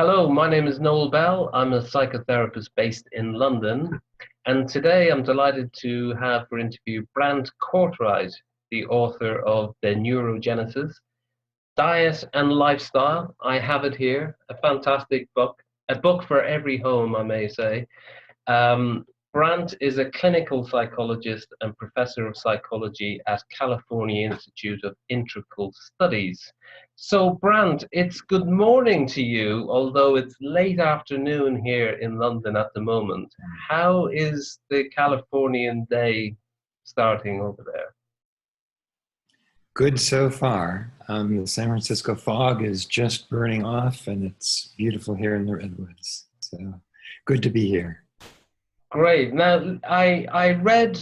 Hello, my name is Noel Bell. I'm a psychotherapist based in London. And today I'm delighted to have for interview Brant Cortright, the author of The Neurogenesis Diet and Lifestyle. I have it here, a fantastic book, a book for every home, I may say. Um, Brant is a clinical psychologist and professor of psychology at California Institute of Integral Studies. So, Brant, it's good morning to you, although it's late afternoon here in London at the moment. How is the Californian day starting over there? Good so far. The San Francisco fog is just burning off, and it's beautiful here in the Redwoods. So good to be here. Great. Now, I read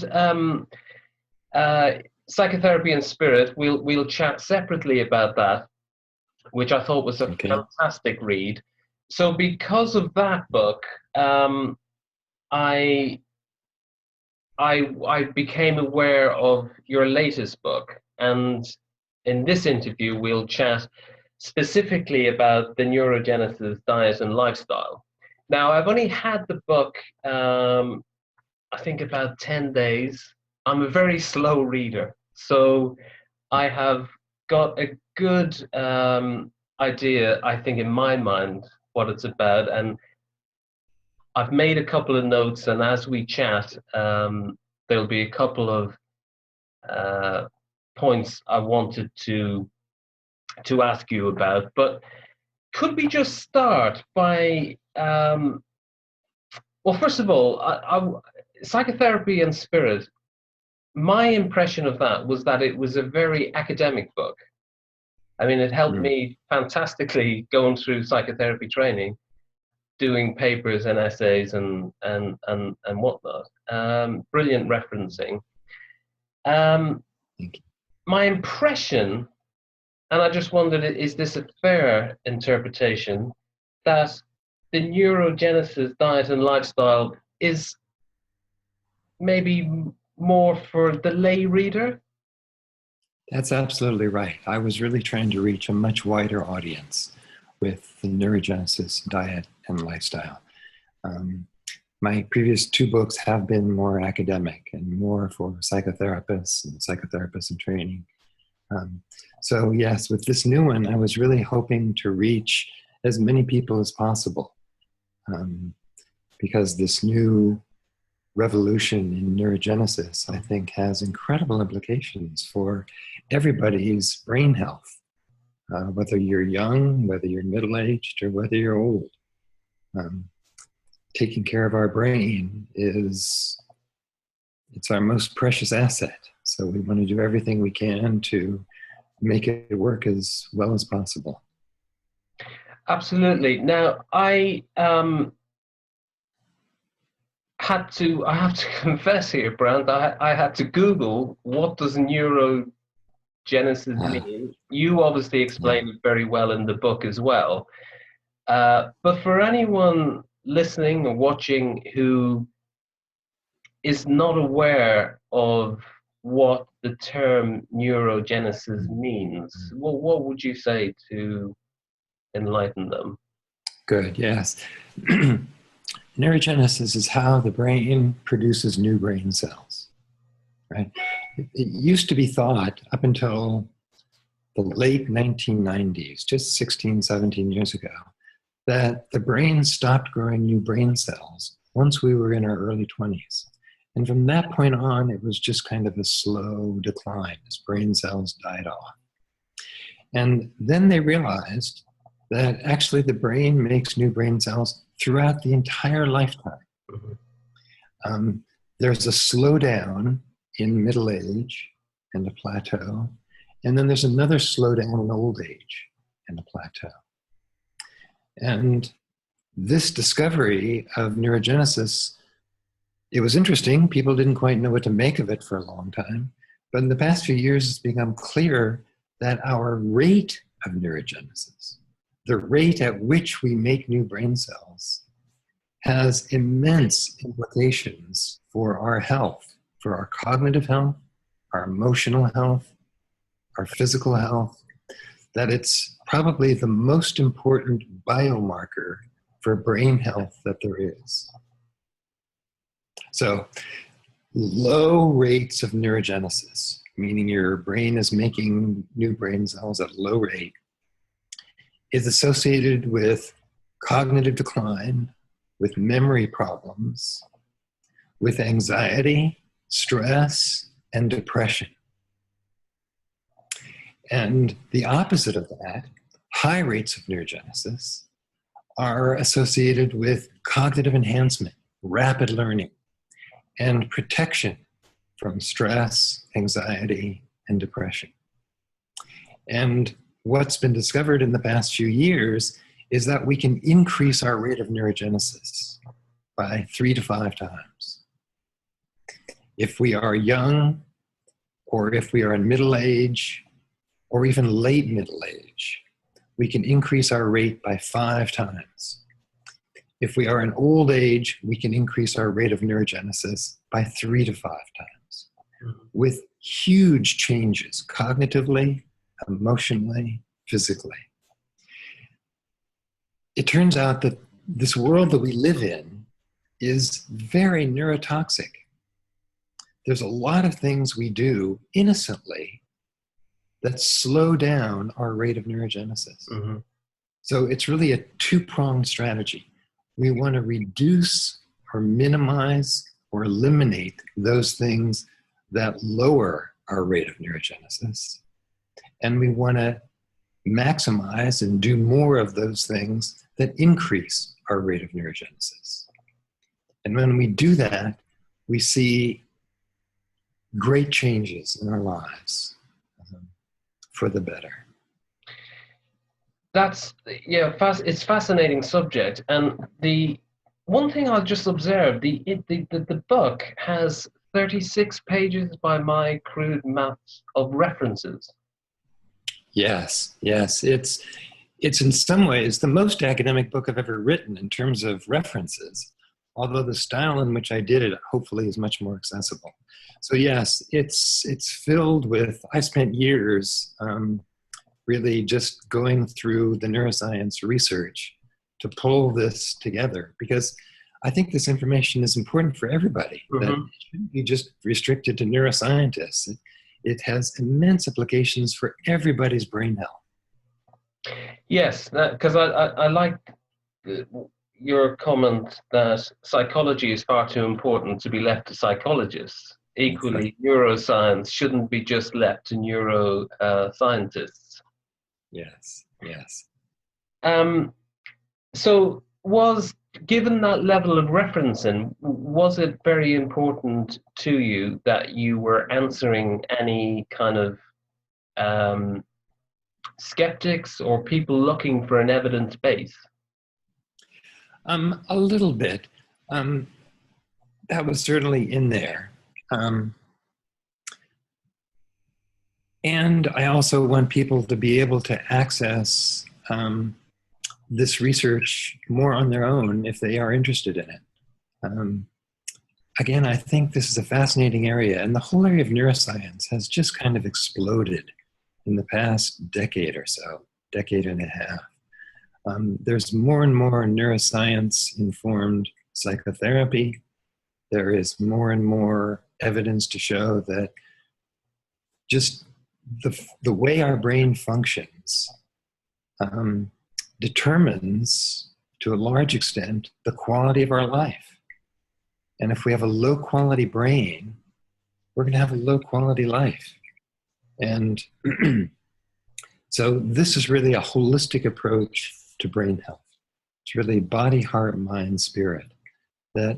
Psychotherapy and Spirit. We'll chat separately about that, which I thought was a fantastic read. So because of that book, I became aware of your latest book, and in this interview we'll chat specifically about the Neurogenesis Diet and Lifestyle. Now, I've only had the book, I think about 10 days. I'm a very slow reader, so I have got a good idea, I think, in my mind, what it's about. And I've made a couple of notes, and as we chat, there'll be a couple of points I wanted to ask you about. But could we just start by, well, first of all, Psychotherapy and Spirit, my impression of that was that it was a very academic book. I mean, it helped me fantastically going through psychotherapy training, doing papers and essays and whatnot. Brilliant referencing. My impression, and I just wondered, is this a fair interpretation, that the Neurogenesis Diet and Lifestyle is maybe more for the lay reader? That's absolutely right. I was really trying to reach a much wider audience with the Neurogenesis Diet and Lifestyle. My previous two books have been more academic and more for psychotherapists in training. So yes, with this new one, I was really hoping to reach as many people as possible, because this new revolution in neurogenesis, I think, has incredible implications for everybody's brain health, whether you're young, whether you're middle-aged, or whether you're old. Taking care of our brain it's our most precious asset. So we want to do everything we can to make it work as well as possible. Absolutely. Now, I have to confess here, Brant, I had to Google what does neurogenesis mean. You obviously explained it very well in the book as well. But for anyone listening or watching who is not aware of what the term neurogenesis means, what would you say to enlighten them? Good, yes. Neurogenesis is how the brain produces new brain cells, right? It used to be thought up until the late 1990s, just 16, 17 years ago, that the brain stopped growing new brain cells once we were in our early 20s. And from that point on, it was just kind of a slow decline as brain cells died off. And then they realized that actually the brain makes new brain cells throughout the entire lifetime. There's a slowdown in middle age and a plateau, and then there's another slowdown in old age and a plateau. And this discovery of neurogenesis, it was interesting. People didn't quite know what to make of it for a long time. But in the past few years, it's become clear that our rate of neurogenesis, the rate at which we make new brain cells, has immense implications for our health, for our cognitive health, our emotional health, our physical health. that it's probably the most important biomarker for brain health that there is. So, low rates of neurogenesis, meaning your brain is making new brain cells at a low rate, is associated with cognitive decline, with memory problems, with anxiety, stress, and depression. And the opposite of that, high rates of neurogenesis, are associated with cognitive enhancement, rapid learning, and protection from stress, anxiety, and depression. And what's been discovered in the past few years is that we can increase our rate of neurogenesis by 3 to 5 times. If we are young, or if we are in middle age, or even late middle age, we can increase our rate by 5 times. If we are in old age, we can increase our rate of neurogenesis by 3 to 5 times, with huge changes cognitively, emotionally, physically. It turns out that this world that we live in is very neurotoxic. There's a lot of things we do innocently that slow down our rate of neurogenesis. Mm-hmm. So it's really a two-pronged strategy. We want to reduce or minimize or eliminate those things that lower our rate of neurogenesis. And we want to maximize and do more of those things that increase our rate of neurogenesis. And when we do that, we see great changes in our lives for the better. That's, it's fascinating subject. And the one thing I'll just observe, the book has 36 pages by my crude maths of references. Yes. It's in some ways the most academic book I've ever written in terms of references, although the style in which I did it hopefully is much more accessible. So yes, it's filled with, I spent years really just going through the neuroscience research to pull this together, because I think this information is important for everybody. Mm-hmm. That it shouldn't be just restricted to neuroscientists. It has immense implications for everybody's brain health. Yes, because I like your comment that psychology is far too important to be left to psychologists. Equally, neuroscience shouldn't be just left to neuroscientists. Yes. So given that level of referencing, was it very important to you that you were answering any kind of skeptics or people looking for an evidence base? A little bit. That was certainly in there. And I also want people to be able to access this research more on their own if they are interested in it. Again, I think this is a fascinating area, and the whole area of neuroscience has just kind of exploded in the past decade or so, decade and a half. There's more and more neuroscience-informed psychotherapy. There is more and more evidence to show that just the way our brain functions determines, to a large extent, the quality of our life. And if we have a low-quality brain, we're going to have a low-quality life. And so this is really a holistic approach to brain health. It's really body, heart, mind, spirit. That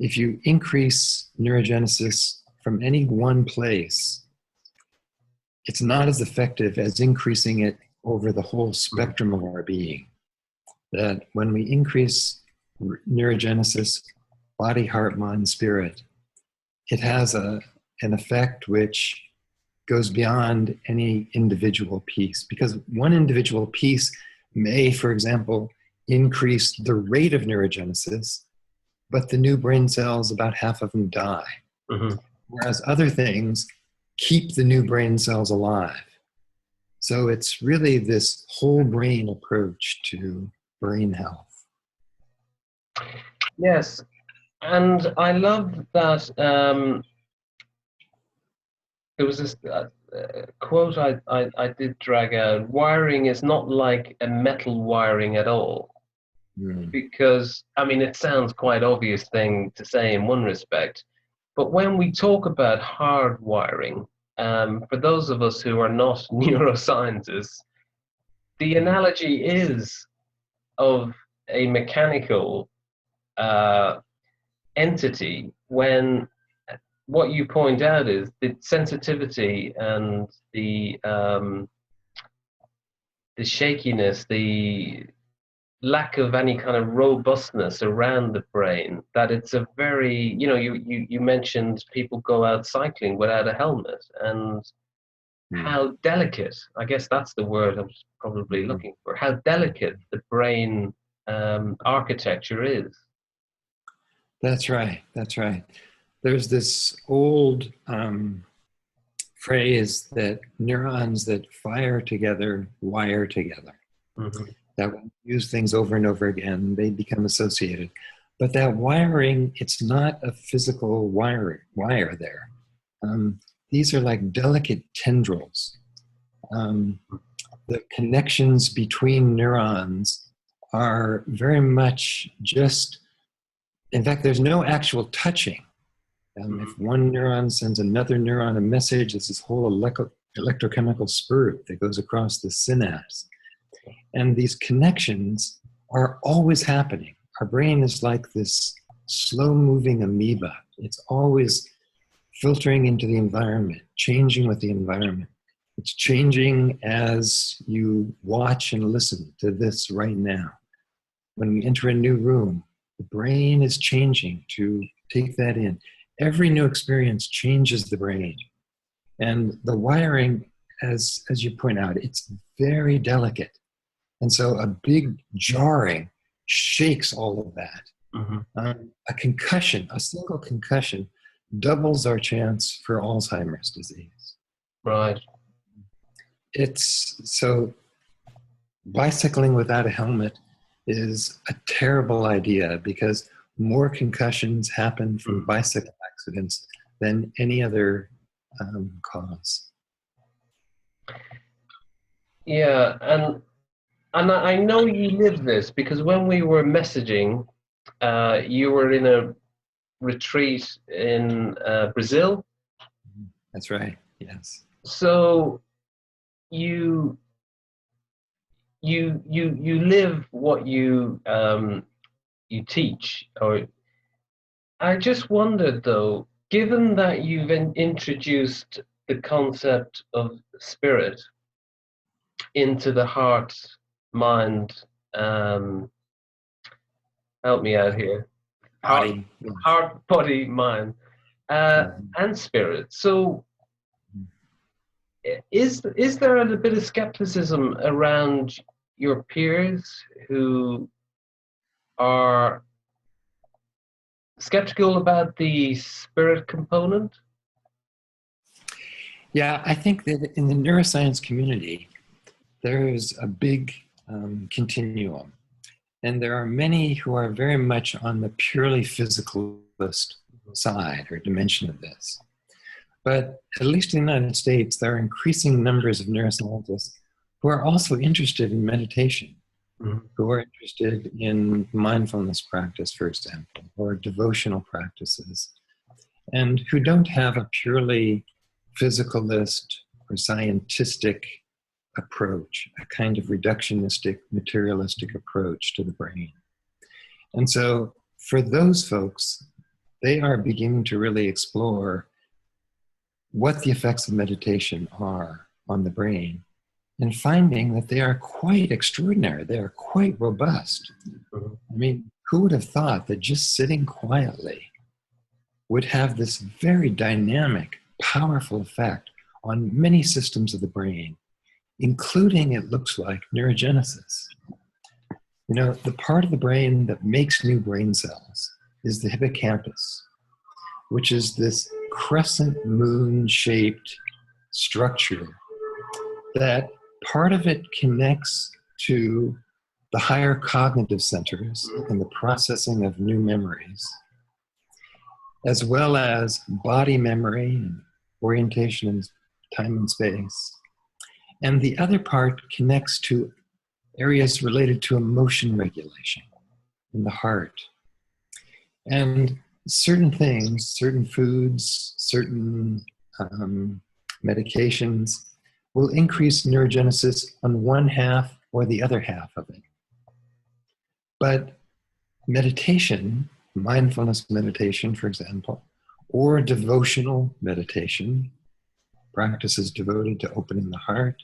if you increase neurogenesis from any one place, it's not as effective as increasing it over the whole spectrum of our being. That when we increase neurogenesis, body, heart, mind, spirit, it has an effect which goes beyond any individual piece. Because one individual piece may, for example, increase the rate of neurogenesis, but the new brain cells, about half of them die. Mm-hmm. Whereas other things keep the new brain cells alive. So it's really this whole brain approach to brain health. Yes, and I love that. There was this quote I did drag out. Wiring is not like a metal wiring at all. Because, I mean, it sounds quite obvious thing to say in one respect, but when we talk about hard wiring, for those of us who are not neuroscientists, the analogy is of a mechanical entity, when what you point out is the sensitivity and the shakiness, the lack of any kind of robustness around the brain, that it's a very, you mentioned people go out cycling without a helmet, and how delicate, I guess that's the word I'm probably looking for, how delicate the brain architecture is. That's right. That's right. There's this old phrase that neurons that fire together wire together. That when you use things over and over again, they become associated. But that wiring, it's not a physical wire there. These are like delicate tendrils. The connections between neurons are very much just, in fact, there's no actual touching. If one neuron sends another neuron a message, it's this whole electrochemical spurt that goes across the synapse. And these connections are always happening. Our brain is like this slow-moving amoeba. It's always filtering into the environment, changing with the environment. It's changing as you watch and listen to this right now. When we enter a new room, the brain is changing to take that in. Every new experience changes the brain. And the wiring, as you point out, it's very delicate. And so a big jarring shakes all of that. A concussion, a single concussion, doubles our chance for Alzheimer's disease. Right. It's so bicycling without a helmet is a terrible idea, because more concussions happen from bicycle accidents than any other cause. Yeah, and I know you live this, because when we were messaging, you were in a retreat in Brazil. That's right. Yes. So you live what you teach. Or I just wondered, though, given that you've introduced the concept of spirit into the heart, mind, help me out here. Body. Heart, body, mind, and spirit. So is there a bit of skepticism around your peers who are skeptical about the spirit component? Yeah, I think that in the neuroscience community, there is a big continuum. And there are many who are very much on the purely physicalist side or dimension of this. But at least in the United States, there are increasing numbers of neuroscientists who are also interested in meditation, who are interested in mindfulness practice, for example, or devotional practices, and who don't have a purely physicalist or scientistic approach, a kind of reductionistic, materialistic approach to the brain. And so for those folks, they are beginning to really explore what the effects of meditation are on the brain, and finding that they are quite extraordinary. They are quite robust. I mean, who would have thought that just sitting quietly would have this very dynamic, powerful effect on many systems of the brain, including, it looks like, neurogenesis. You know, the part of the brain that makes new brain cells is the hippocampus, which is this crescent moon-shaped structure that part of it connects to the higher cognitive centers and the processing of new memories, as well as body memory and orientation in time and space. And the other part connects to areas related to emotion regulation in the heart. And certain things, certain foods, certain medications will increase neurogenesis on one half or the other half of it. But meditation, mindfulness meditation, for example, or devotional meditation, practices devoted to opening the heart,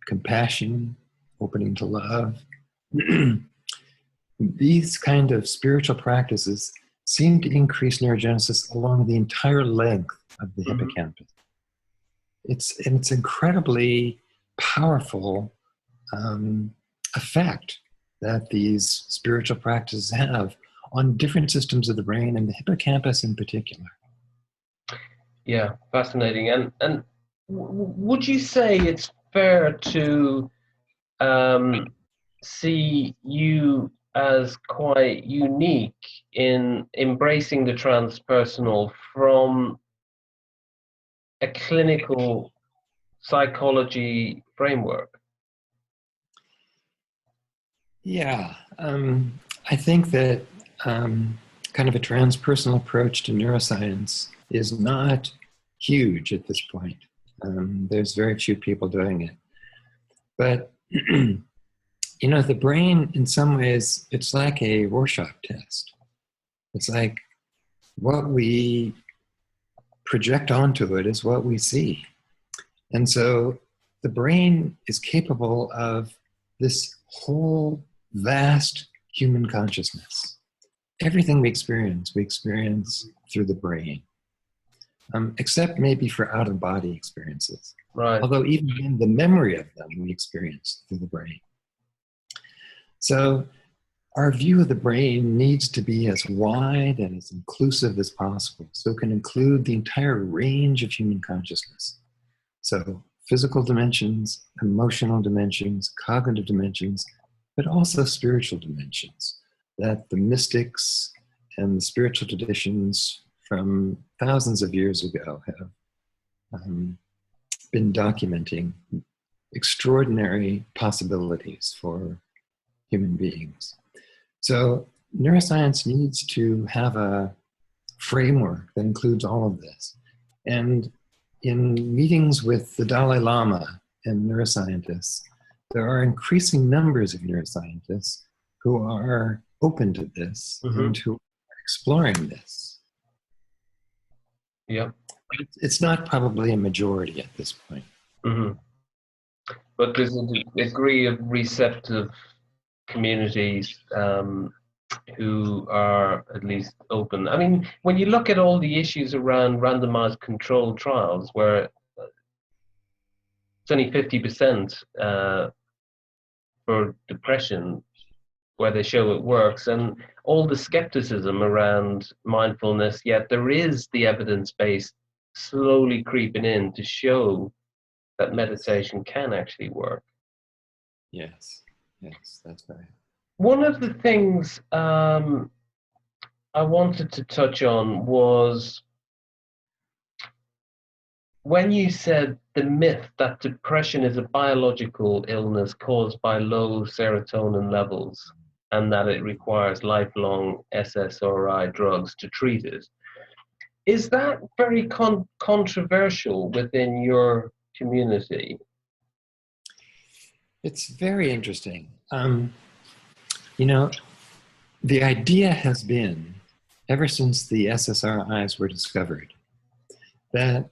compassion, opening to love, these kind of spiritual practices seem to increase neurogenesis along the entire length of the hippocampus. It's incredibly powerful effect that these spiritual practices have on different systems of the brain and the hippocampus in particular. Yeah, fascinating. And would you say it's fair to see you as quite unique in embracing the transpersonal from a clinical psychology framework? Yeah, I think that kind of a transpersonal approach to neuroscience is not huge at this point. There's very few people doing it. But, you know, the brain, in some ways, it's like a Rorschach test. It's like what we project onto it is what we see. And so the brain is capable of this whole vast human consciousness. Everything we experience through the brain, except maybe for out-of-body experiences. Right. Although even in the memory of them, we experience through the brain. So our view of the brain needs to be as wide and as inclusive as possible, so it can include the entire range of human consciousness. So physical dimensions, emotional dimensions, cognitive dimensions, but also spiritual dimensions that the mystics and the spiritual traditions from thousands of years ago have been documenting extraordinary possibilities for human beings. So neuroscience needs to have a framework that includes all of this. And in meetings with the Dalai Lama and neuroscientists, there are increasing numbers of neuroscientists who are open to this and who are exploring this. Yeah. It's not probably a majority at this point. But there's a degree of receptive communities who are at least open. I mean, when you look at all the issues around randomized controlled trials, where it's only 50% for depression, where they show it works, and all the skepticism around mindfulness, yet there is the evidence base slowly creeping in to show that meditation can actually work. Yes, that's right. One of the things I wanted to touch on was when you said the myth that depression is a biological illness caused by low serotonin levels and that it requires lifelong SSRI drugs to treat it. Is that very controversial within your community? It's very interesting. You know, the idea has been, ever since the SSRIs were discovered, that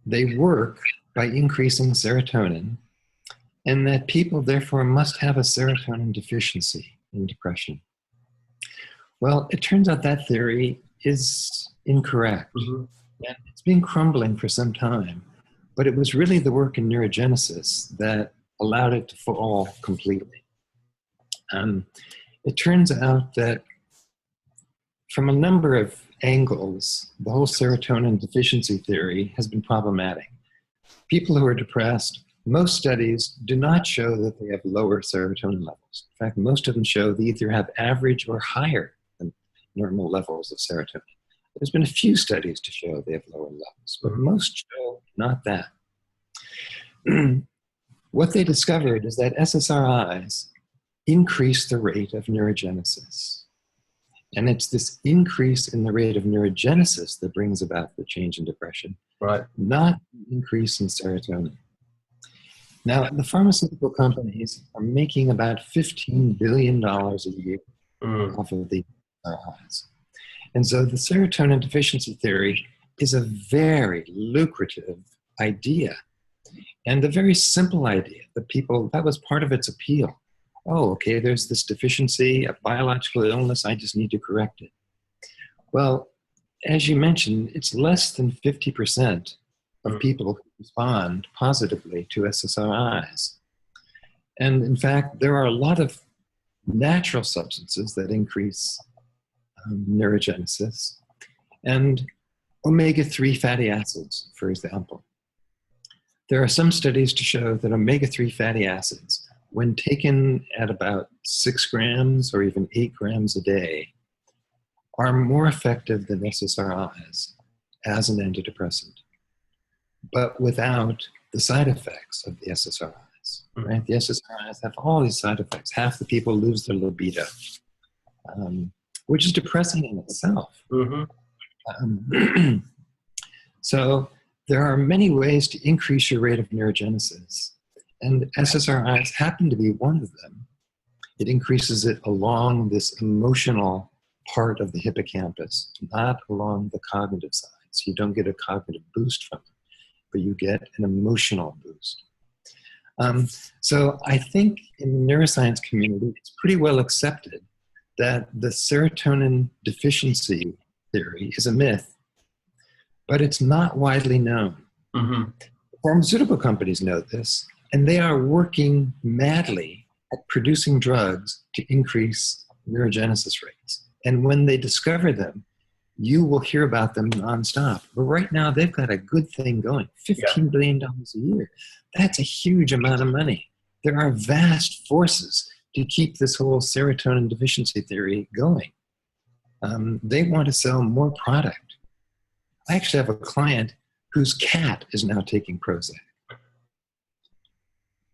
they work by increasing serotonin, and that people therefore must have a serotonin deficiency in depression. Well, it turns out that theory is incorrect. And it's been crumbling for some time, but it was really the work in neurogenesis that allowed it to fall completely. It turns out that from a number of angles, the whole serotonin deficiency theory has been problematic. People who are depressed most studies do not show that they have lower serotonin levels. In fact, most of them show they either have average or higher than normal levels of serotonin. There's been a few studies to show they have lower levels, but most show not that. What they discovered is that SSRIs increase the rate of neurogenesis. And it's this increase in the rate of neurogenesis that brings about the change in depression, Right. not an increase in serotonin. Now, the pharmaceutical companies are making about $15 billion a year off of the SSRIs. And so the serotonin deficiency theory is a very lucrative idea and a very simple idea that was part of its appeal. Oh, okay, there's this deficiency, a biological illness, I just need to correct it. Well, as you mentioned, it's less than 50% of people who respond positively to SSRIs. And in fact, there are a lot of natural substances that increase neurogenesis, and omega-3 fatty acids, for example. There are some studies to show that omega-3 fatty acids, when taken at about 6 grams or even 8 grams a day, are more effective than SSRIs as an antidepressant, but without the side effects of the SSRIs. Right? The SSRIs have all these side effects. Half the people lose their libido, which is depressing in itself. So there are many ways to increase your rate of neurogenesis, and SSRIs happen to be one of them. It increases it along this emotional part of the hippocampus, not along the cognitive side. So you don't get a cognitive boost from it, but you get an emotional boost. So I think in the neuroscience community, it's pretty well accepted that the serotonin deficiency theory is a myth, but it's not widely known. Pharmaceutical companies know this, and they are working madly at producing drugs to increase neurogenesis rates. And when they discover them, you will hear about them nonstop. But right now, they've got a good thing going, $15 billion a year. That's a huge amount of money. There are vast forces to keep this whole serotonin deficiency theory going. They want to sell more product. I actually have a client whose cat is now taking Prozac.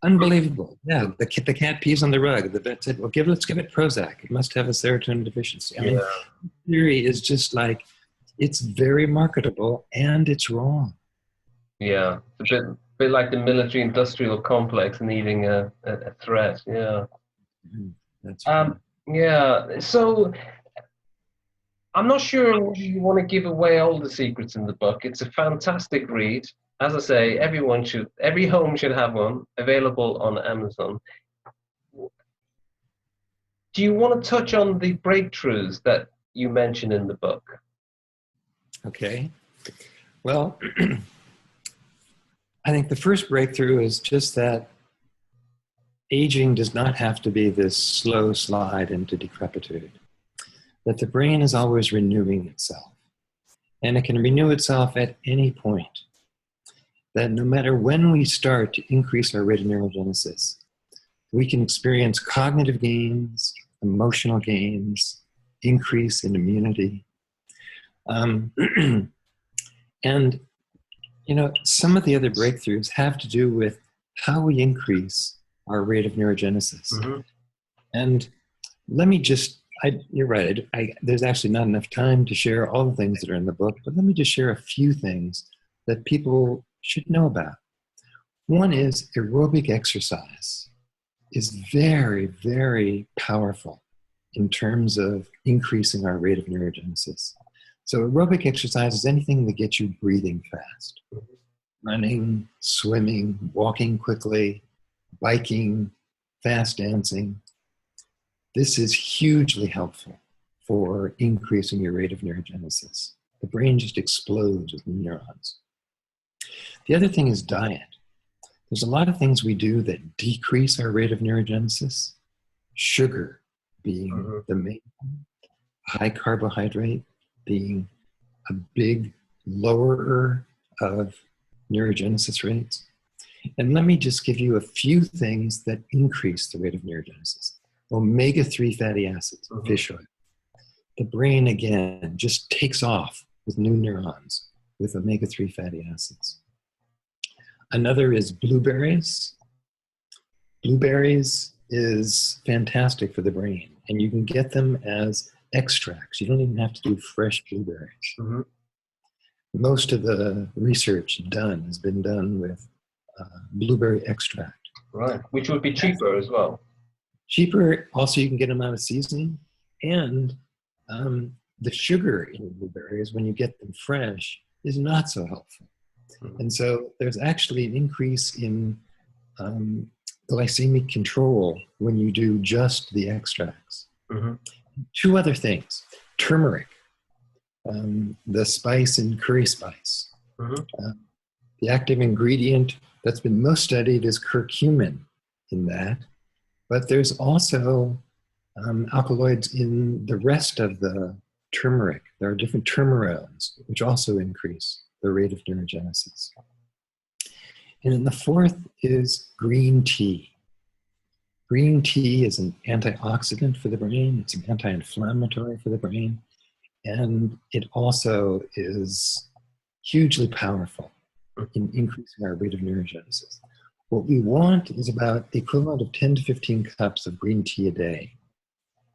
Unbelievable. Yeah, the cat pees on the rug. The vet said, well, let's give it Prozac. It must have a serotonin deficiency. I mean, the theory is just like, it's very marketable and it's wrong. Yeah, it's a bit like the military-industrial complex needing a threat. Yeah. That's right. Yeah, so I'm not sure you want to give away all the secrets in the book. It's a fantastic read. As I say, every home should have one, available on Amazon. Do you want to touch on the breakthroughs that you mention in the book? Okay. Well, I think the first breakthrough is just that aging does not have to be this slow slide into decrepitude, that the brain is always renewing itself, and it can renew itself at any point, that no matter when we start to increase our rate of neurogenesis, we can experience cognitive gains, emotional gains, increase in immunity. And, some of the other breakthroughs have to do with how we increase our rate of neurogenesis. And let me just, you're right, there's actually not enough time to share all the things that are in the book, but let me just share a few things that people should know about. One is aerobic exercise is very, very powerful in terms of increasing our rate of neurogenesis. So aerobic exercise is anything that gets you breathing fast. Running, swimming, walking quickly, biking, fast dancing. This is hugely helpful for increasing your rate of neurogenesis. The brain just explodes with neurons. The other thing is diet. There's a lot of things we do that decrease our rate of neurogenesis. Sugar being the main one. High carbohydrate being a big lowerer of neurogenesis rates. And let me just give you a few things that increase the rate of neurogenesis. Omega-3 fatty acids, fish oil. The brain, again, just takes off with new neurons with omega-3 fatty acids. Another is blueberries. Blueberries is fantastic for the brain, and you can get them as extracts. You don't even have to do fresh blueberries. Most of the research has been done with blueberry extract. Right, which would be cheaper as well. Cheaper, also you can get them out of season, and the sugar in blueberries, when you get them fresh, is not so helpful. And so there's actually an increase in glycemic control when you do just the extracts. Two other things. Turmeric, the spice in curry spice. The active ingredient that's been most studied is curcumin in that, but there's also alkaloids in the rest of the turmeric. There are different turmerones, which also increase the rate of neurogenesis. And then the fourth is green tea. Green tea is an antioxidant for the brain. It's an anti-inflammatory for the brain. And it also is hugely powerful in increasing our rate of neurogenesis. What we want is about the equivalent of 10 to 15 cups of green tea a day.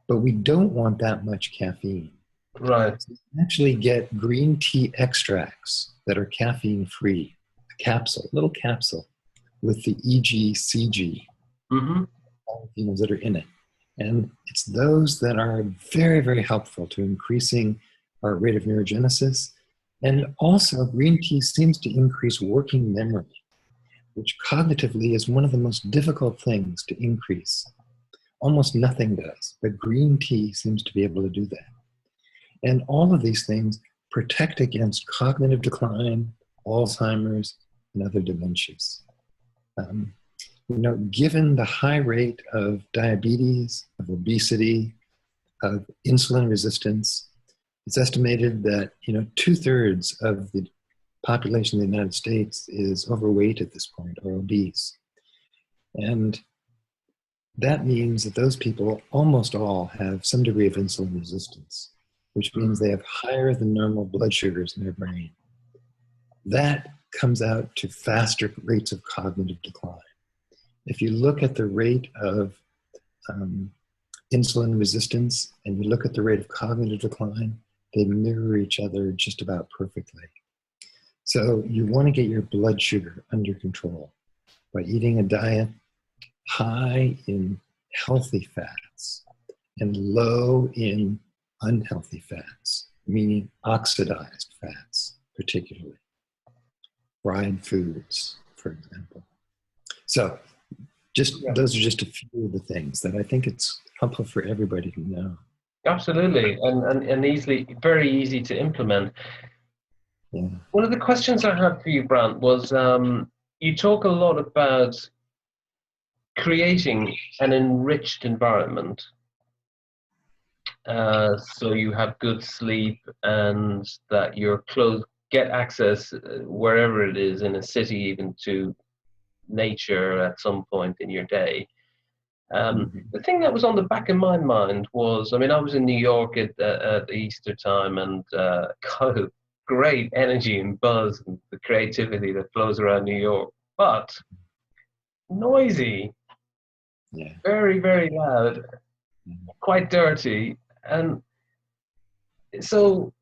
But we don't want that much caffeine. Right. So you can actually get green tea extracts that are caffeine-free, a capsule, little capsule with the EGCG, polyphenols that are in it. And it's those that are very, very helpful to increasing our rate of neurogenesis. And also, green tea seems to increase working memory, which cognitively is one of the most difficult things to increase. Almost nothing does, but green tea seems to be able to do that. And all of these things protect against cognitive decline, Alzheimer's, and other dementias. Given the high rate of diabetes, of obesity, of insulin resistance, it's estimated that 2/3 of the population of the United States is overweight at this point, or obese. And that means that those people almost all have some degree of insulin resistance, which means they have higher than normal blood sugars in their brain. That comes out to faster rates of cognitive decline. If you look at the rate of insulin resistance and you look at the rate of cognitive decline, they mirror each other just about perfectly. So you want to get your blood sugar under control by eating a diet high in healthy fats and low in unhealthy fats, meaning oxidized fats, particularly fried foods, for example. So those are just a few of the things that I think it's helpful for everybody to know. Absolutely, and very easy to implement. Yeah. One of the questions I had for you, Brant, was you talk a lot about creating an enriched environment. So you have good sleep and that your clothes get access wherever it is in a city, even to nature at some point in your day. The thing that was on the back of my mind was, I was in New York at Easter time, and kind of great energy and buzz and the creativity that flows around New York, but noisy, very, very loud, quite dirty, and so,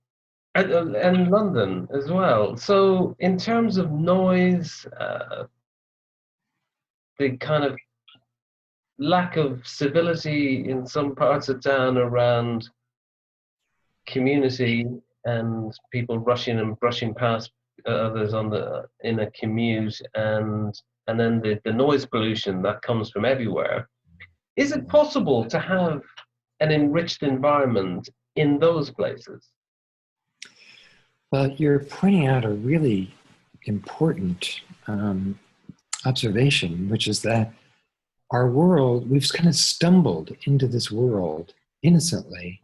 and London as well. So in terms of noise, the kind of lack of civility in some parts of town around community and people rushing and brushing past others in a commute, and then the noise pollution that comes from everywhere. Is it possible to have an enriched environment in those places? Well, you're pointing out a really important observation, which is that our world, we've kind of stumbled into this world innocently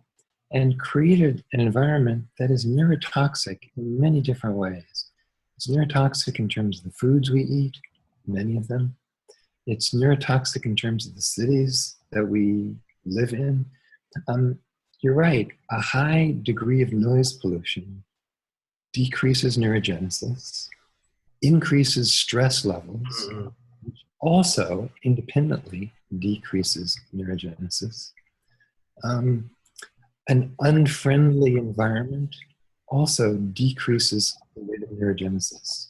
and created an environment that is neurotoxic in many different ways. It's neurotoxic in terms of the foods we eat. many of them. It's neurotoxic in terms of the cities that we live in. You're right, a high degree of noise pollution decreases neurogenesis, increases stress levels, which also independently decreases neurogenesis. An unfriendly environment also decreases the rate of neurogenesis.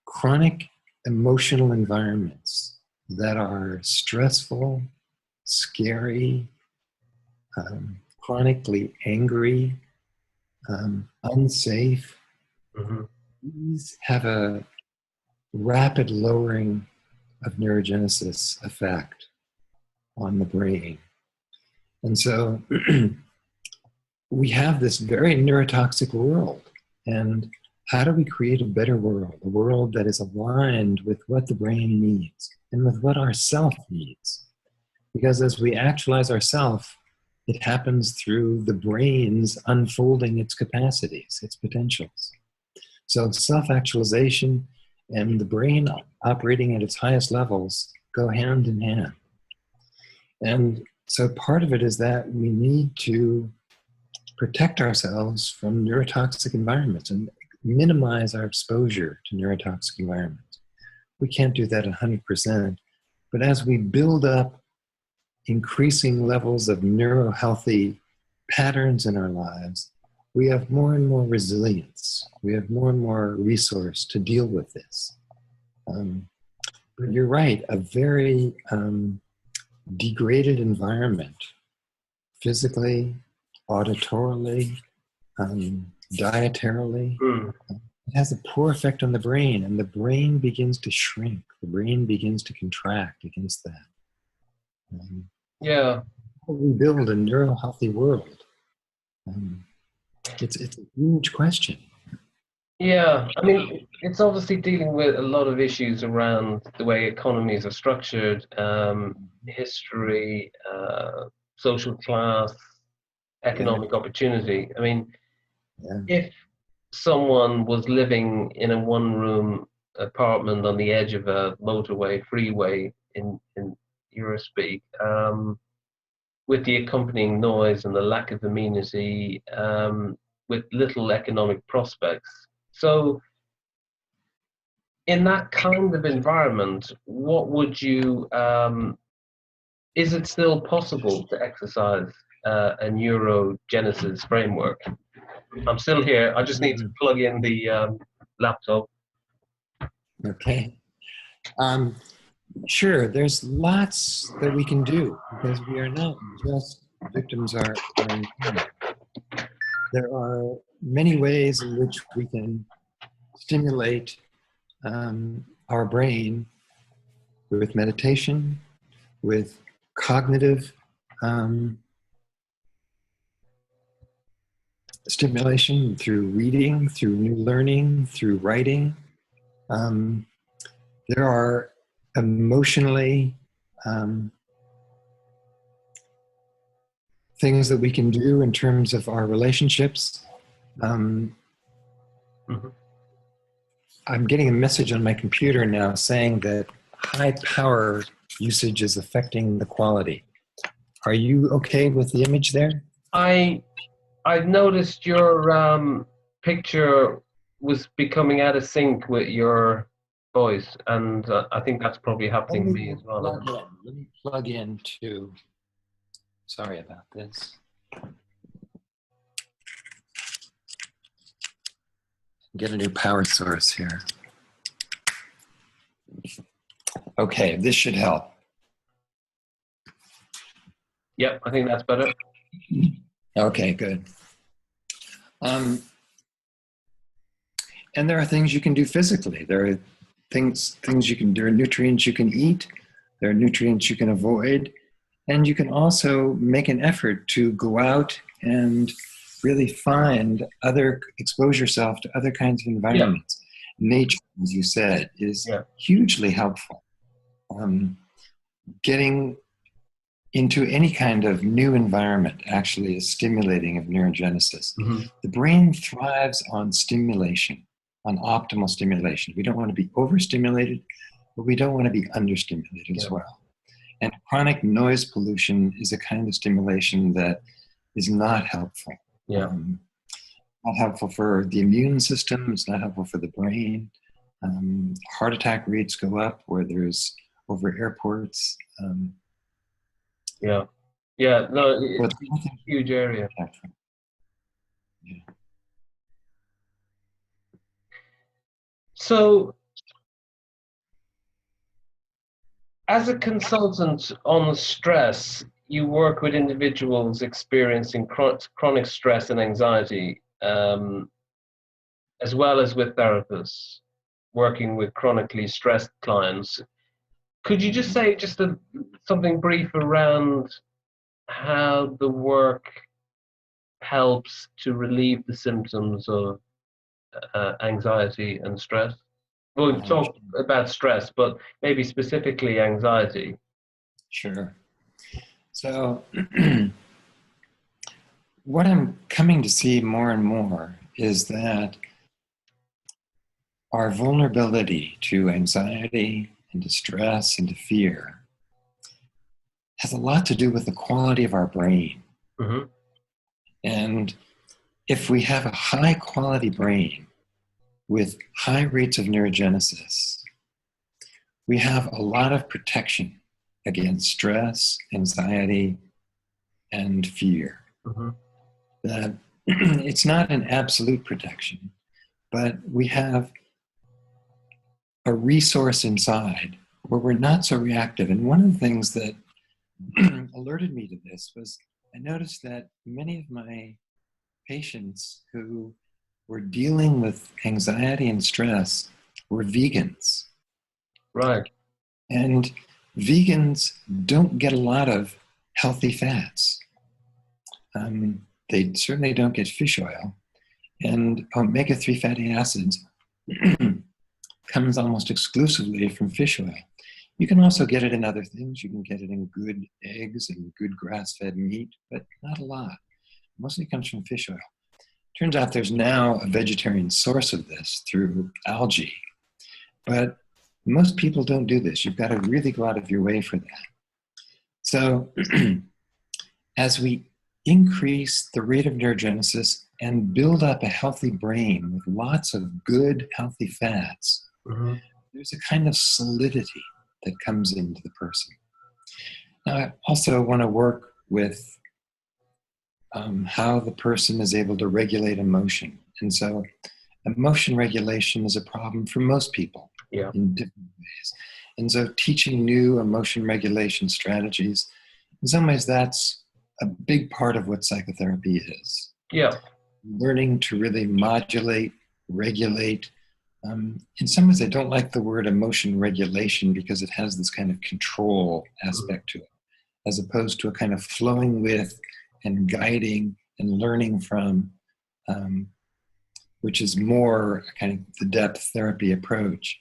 Chronic emotional environments that are stressful, scary, chronically angry, unsafe, these have a rapid lowering of neurogenesis effect on the brain. And so we have this very neurotoxic world. And how do we create a better world? A world that is aligned with what the brain needs and with what our self needs. Because as we actualize ourself, it happens through the brain's unfolding its capacities, its potentials. So self-actualization and the brain operating at its highest levels go hand in hand. And so part of it is that we need to protect ourselves from neurotoxic environments and minimize our exposure to neurotoxic environments. We can't do that 100%, but as we build up increasing levels of neurohealthy patterns in our lives, we have more and more resilience. We have more and more resource to deal with this. But you're right, a very degraded environment, physically, auditorily, dietarily, it has a poor effect on the brain, and the brain begins to shrink. The brain begins to contract against that. Yeah. How do we build a neurohealthy world? It's a huge question. Yeah, I mean, it's obviously dealing with a lot of issues around the way economies are structured, history, social class, economic opportunity. I mean, if someone was living in a one-room apartment on the edge of a motorway, freeway in Eurospeak, with the accompanying noise and the lack of amenity, with little economic prospects. So in that kind of environment, what would you, is it still possible to exercise a neurogenesis framework? I'm still here. I just need to plug in the laptop. Okay. Sure, there's lots that we can do because we are not just victims of our environment. There are many ways in which we can stimulate our brain with meditation, with cognitive stimulation, through reading, through new learning, through writing. There are emotionally things that we can do in terms of our relationships. I'm getting a message on my computer now saying that high power usage is affecting the quality. Are you okay with the image there? I've noticed your picture was becoming out of sync with your voice, and I think that's probably happening to me as well. Let me plug in too. Sorry about this. Get a new power source here. Okay, this should help. Yep, I think that's better. Okay, good. And there are things you can do physically. There are things you can do, there are nutrients you can eat, there are nutrients you can avoid, and you can also make an effort to go out and really expose yourself to other kinds of environments. Yeah. Nature, as you said, is hugely helpful. Getting into any kind of new environment actually is stimulating of neurogenesis. The brain thrives on stimulation, on optimal stimulation. We don't want to be overstimulated, but we don't want to be understimulated as well. And chronic noise pollution is a kind of stimulation that is not helpful. Yeah. Not helpful for the immune system. It's not helpful for the brain. Heart attack rates go up where there's over airports. Yeah. No, it's a huge area. Yeah. So, as a consultant on stress, you work with individuals experiencing chronic stress and anxiety, as well as with therapists working with chronically stressed clients. Could you just say something brief around how the work helps to relieve the symptoms of anxiety and stress? Well, we've talked about stress, but maybe specifically anxiety. Sure. So what I'm coming to see more and more is that our vulnerability to anxiety and to stress and to fear has a lot to do with the quality of our brain. Mm-hmm. And if we have a high quality brain with high rates of neurogenesis, we have a lot of protection against stress, anxiety, and fear. Mm-hmm. That it's not an absolute protection, but we have a resource inside where we're not so reactive. And one of the things that alerted me to this was I noticed that many of my patients who were dealing with anxiety and stress were vegans. Right. And vegans don't get a lot of healthy fats. They certainly don't get fish oil. And omega-3 fatty acids comes almost exclusively from fish oil. You can also get it in other things. You can get it in good eggs and good grass-fed meat, but not a lot. Mostly comes from fish oil. Turns out there's now a vegetarian source of this through algae. But most people don't do this. You've got to really go out of your way for that. So as we increase the rate of neurogenesis and build up a healthy brain with lots of good, healthy fats, mm-hmm. there's a kind of solidity that comes into the person. Now, I also want to work with how the person is able to regulate emotion. And so emotion regulation is a problem for most people in different ways. And so teaching new emotion regulation strategies, in some ways that's a big part of what psychotherapy is. Yeah. Learning to really modulate, regulate. In some ways I don't like the word emotion regulation because it has this kind of control aspect to it, as opposed to a kind of flowing with and guiding and learning from, which is more kind of the depth therapy approach.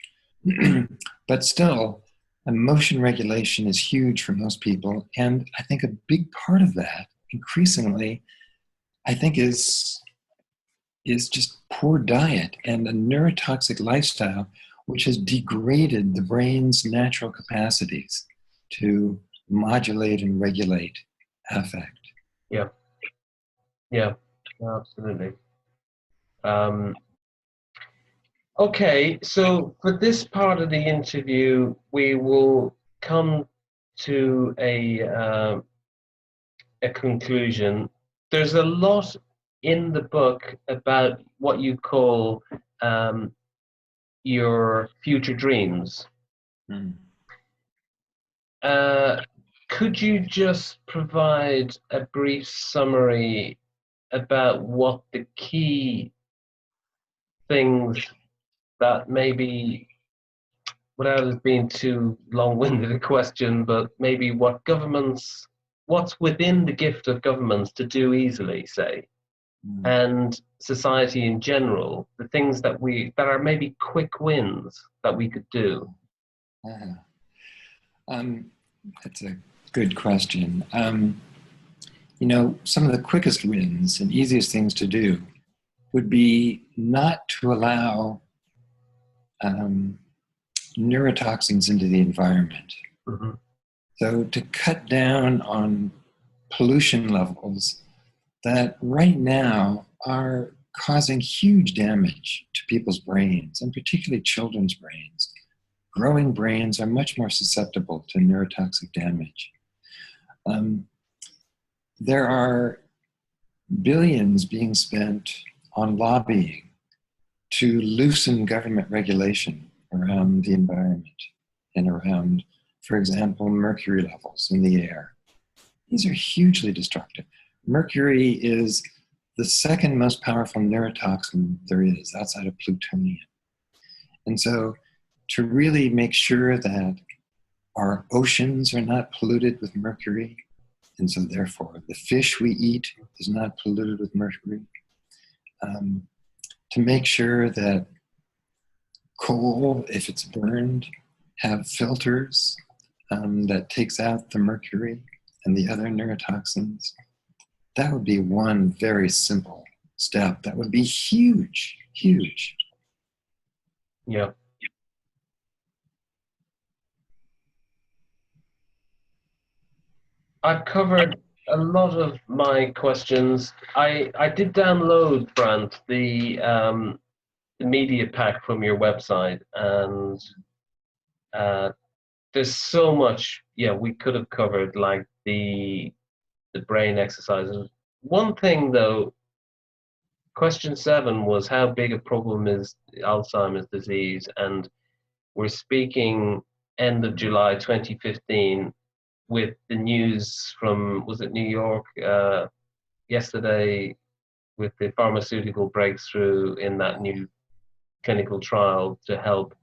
But still, emotion regulation is huge for most people. And I think a big part of that, increasingly, I think is just poor diet and a neurotoxic lifestyle, which has degraded the brain's natural capacities to modulate and regulate affect. Yeah, absolutely. Okay, so for this part of the interview, we will come to a conclusion. There's a lot in the book about what you call your future dreams. Could you just provide a brief summary about what the key things that maybe, without it being too long-winded a question, but maybe what's within the gift of governments to do easily, say, and society in general, the things that are maybe quick wins that we could do? That's a good question. Some of the quickest wins and easiest things to do would be not to allow neurotoxins into the environment. Mm-hmm. So to cut down on pollution levels that right now are causing huge damage to people's brains, and particularly children's brains. Growing brains are much more susceptible to neurotoxic damage. There are billions being spent on lobbying to loosen government regulation around the environment and around, for example, mercury levels in the air. These are hugely destructive. Mercury is the second most powerful neurotoxin there is outside of plutonium. And so to really make sure that our oceans are not polluted with mercury, and so therefore the fish we eat is not polluted with mercury, to make sure that coal, if it's burned, have filters that takes out the mercury and the other neurotoxins. That would be one very simple step. That would be huge, huge. Yeah. I've covered a lot of my questions. I did download, Brant, the media pack from your website, and there's so much, we could have covered, like the brain exercises. One thing though, question 7 was how big a problem is Alzheimer's disease, and we're speaking end of July 2015 with the news from, was it New York yesterday, with the pharmaceutical breakthrough in that new clinical trial to help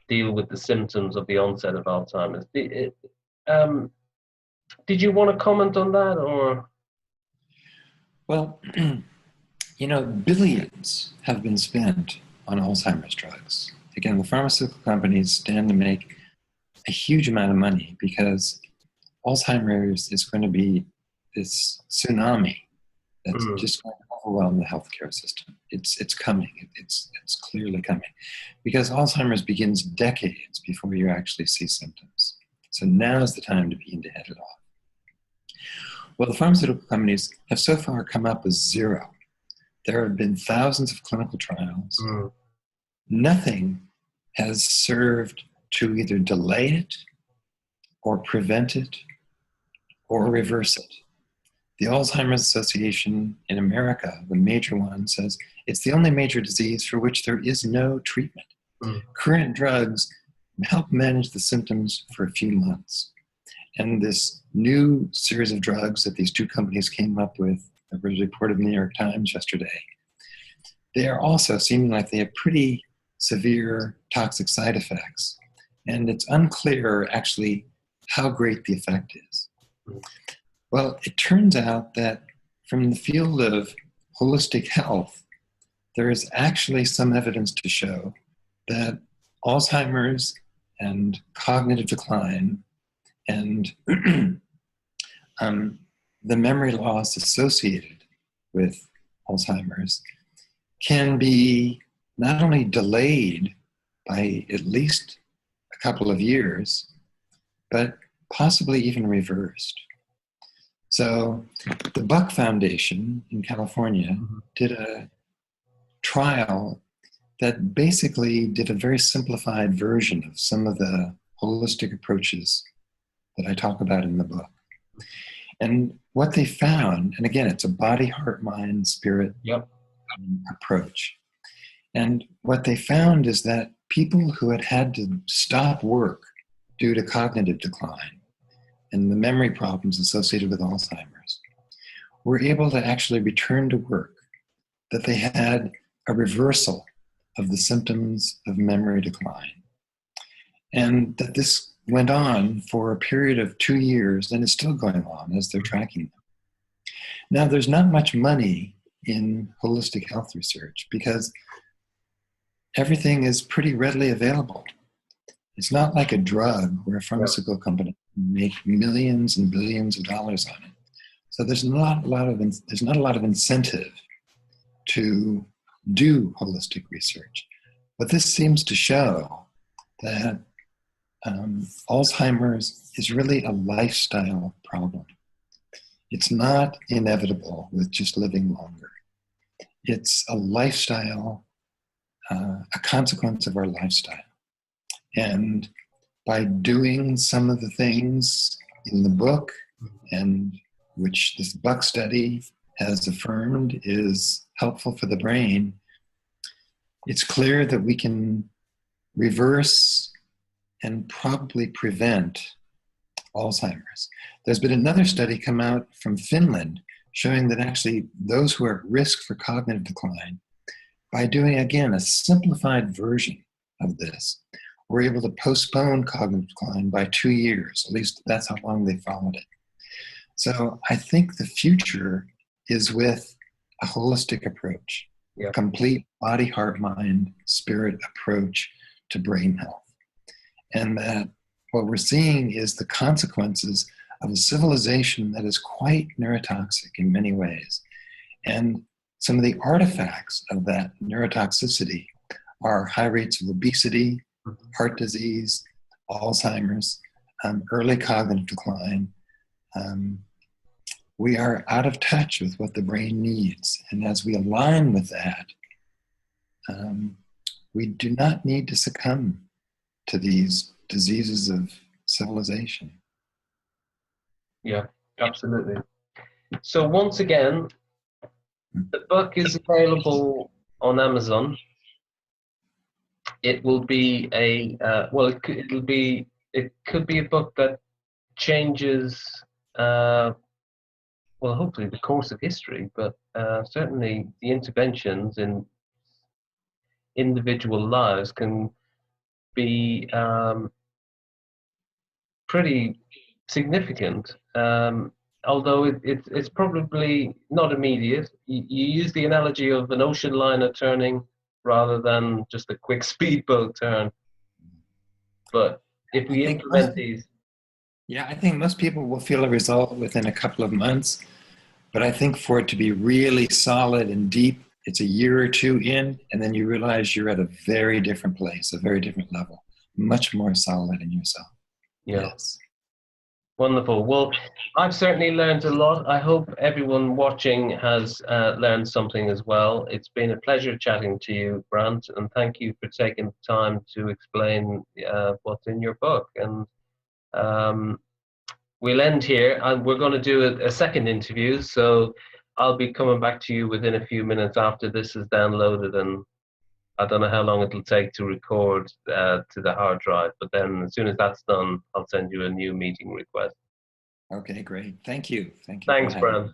deal with the symptoms of the onset of Alzheimer's. Did you want to comment on that, or? Well, billions have been spent on Alzheimer's drugs. Again, the pharmaceutical companies stand to make a huge amount of money because Alzheimer's is going to be this tsunami that's just going to overwhelm the healthcare system. It's coming. It's clearly coming, because Alzheimer's begins decades before you actually see symptoms. So now is the time to begin to head it off. Well, the pharmaceutical companies have so far come up with zero. There have been thousands of clinical trials. Nothing has served to either delay it or prevent it or reverse it. The Alzheimer's Association in America, the major one, says it's the only major disease for which there is no treatment. Current drugs help manage the symptoms for a few months. And this new series of drugs that these two companies came up with, that was reported in the New York Times yesterday, they are also seeming like they have pretty severe toxic side effects. And it's unclear actually how great the effect is. Well, it turns out that from the field of holistic health, there is actually some evidence to show that Alzheimer's and cognitive decline and the memory loss associated with Alzheimer's can be not only delayed by at least a couple of years, but possibly even reversed. So the Buck Foundation in California did a trial that basically did a very simplified version of some of the holistic approaches that I talk about in the book. And what they found, and again, it's a body, heart, mind, spirit approach. And what they found is that people who had to stop work due to cognitive decline and the memory problems associated with Alzheimer's were able to actually return to work, that they had a reversal of the symptoms of memory decline. And that this went on for a period of 2 years, and is still going on as they're tracking them. Now, there's not much money in holistic health research because everything is pretty readily available. It's not like a drug where a pharmaceutical company can make millions and billions of dollars on it. So there's not a lot of incentive to do holistic research. But this seems to show that Alzheimer's is really a lifestyle problem. It's not inevitable with just living longer. It's a lifestyle, a consequence of our lifestyle. And by doing some of the things in the book, and which this Buck study has affirmed is helpful for the brain, it's clear that we can reverse and probably prevent Alzheimer's. There's been another study come out from Finland showing that actually those who are at risk for cognitive decline, by doing, again, a simplified version of this, were able to postpone cognitive decline by 2 years. At least that's how long they followed it. So I think the future is with a holistic approach, a complete body, heart, mind, spirit approach to brain health. And that what we're seeing is the consequences of a civilization that is quite neurotoxic in many ways. And some of the artifacts of that neurotoxicity are high rates of obesity, heart disease, Alzheimer's, early cognitive decline. We are out of touch with what the brain needs. And as we align with that, we do not need to succumb to these diseases of civilization. Yeah, absolutely. So once again, the book is available on Amazon. It will be a it could be a book that changes hopefully the course of history, but certainly the interventions in individual lives can be pretty significant. Although it's probably not immediate. You use the analogy of an ocean liner turning rather than just a quick speedboat turn. But if we implement these... Yeah, I think most people will feel a result within a couple of months. But I think for it to be really solid and deep, it's a year or two in, and then you realize you're at a very different place, a very different level, much more solid in yourself. Yeah. Yes. Wonderful. Well, I've certainly learned a lot. I hope everyone watching has learned something as well. It's been a pleasure chatting to you, Brant, and thank you for taking the time to explain what's in your book. And we'll end here, and we're going to do a second interview. So I'll be coming back to you within a few minutes after this is downloaded, and I don't know how long it'll take to record to the hard drive, but then as soon as that's done, I'll send you a new meeting request. Okay, great. Thank you. Thanks, Brant.